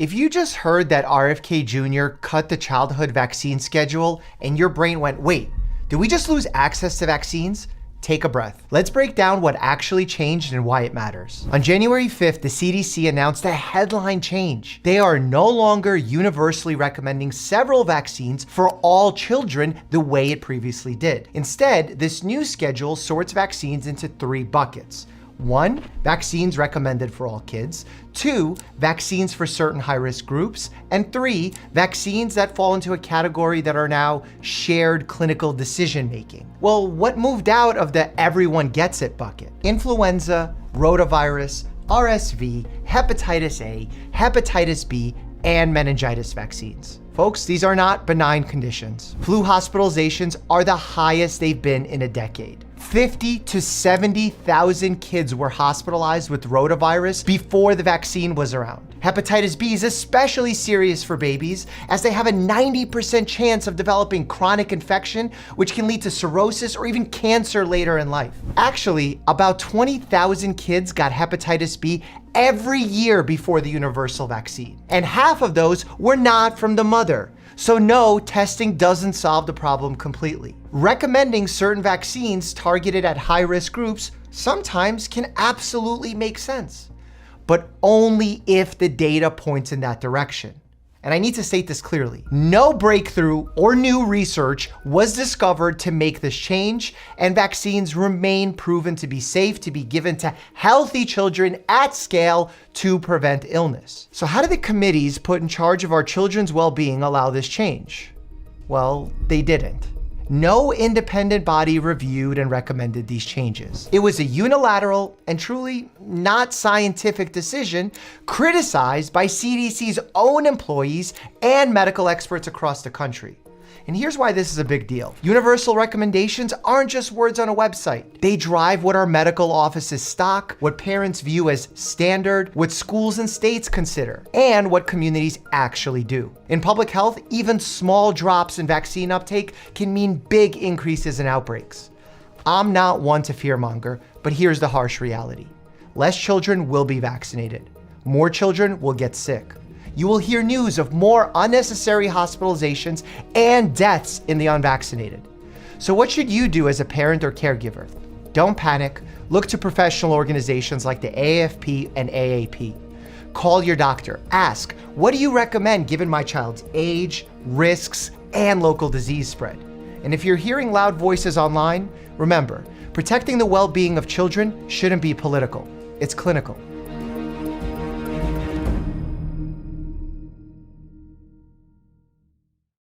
If you just heard that RFK Jr. cut the childhood vaccine schedule and your brain went, wait, did we just lose access to vaccines? Take a breath. Let's break down what actually changed and why it matters. On January 5th, the CDC announced a headline change. They are no longer universally recommending several vaccines for all children the way it previously did. Instead, this new schedule sorts vaccines into 3 buckets. 1, vaccines recommended for all kids. 2, vaccines for certain high-risk groups. And 3, vaccines that fall into a category that are now shared clinical decision-making. Well, what moved out of the everyone gets it bucket? Influenza, rotavirus, RSV, hepatitis A, hepatitis B, and meningitis vaccines. Folks, these are not benign conditions. Flu hospitalizations are the highest they've been in a decade. 50 to 70,000 kids were hospitalized with rotavirus before the vaccine was around. Hepatitis B is especially serious for babies as they have a 90% chance of developing chronic infection, which can lead to cirrhosis or even cancer later in life. Actually, about 20,000 kids got hepatitis B every year before the universal vaccine. And half of those were not from the mother. So no, testing doesn't solve the problem completely. Recommending certain vaccines targeted at high-risk groups sometimes can absolutely make sense, but only if the data points in that direction. And I need to state this clearly. No breakthrough or new research was discovered to make this change, and vaccines remain proven to be safe to be given to healthy children at scale to prevent illness. So how did the committees put in charge of our children's well-being allow this change? Well, they didn't. No independent body reviewed and recommended these changes. It was a unilateral and truly not scientific decision criticized by CDC's own employees and medical experts across the country. And here's why this is a big deal. Universal recommendations aren't just words on a website. They drive what our medical offices stock, what parents view as standard, what schools and states consider, and what communities actually do. In public health, even small drops in vaccine uptake can mean big increases in outbreaks. I'm not one to fearmonger, but here's the harsh reality. Less children will be vaccinated. More children will get sick. You will hear news of more unnecessary hospitalizations and deaths in the unvaccinated. So what should you do as a parent or caregiver? Don't panic. Look to professional organizations like the AAFP and AAP. Call your doctor. Ask, what do you recommend given my child's age, risks, and local disease spread? And if you're hearing loud voices online, remember, protecting the well-being of children shouldn't be political. It's clinical.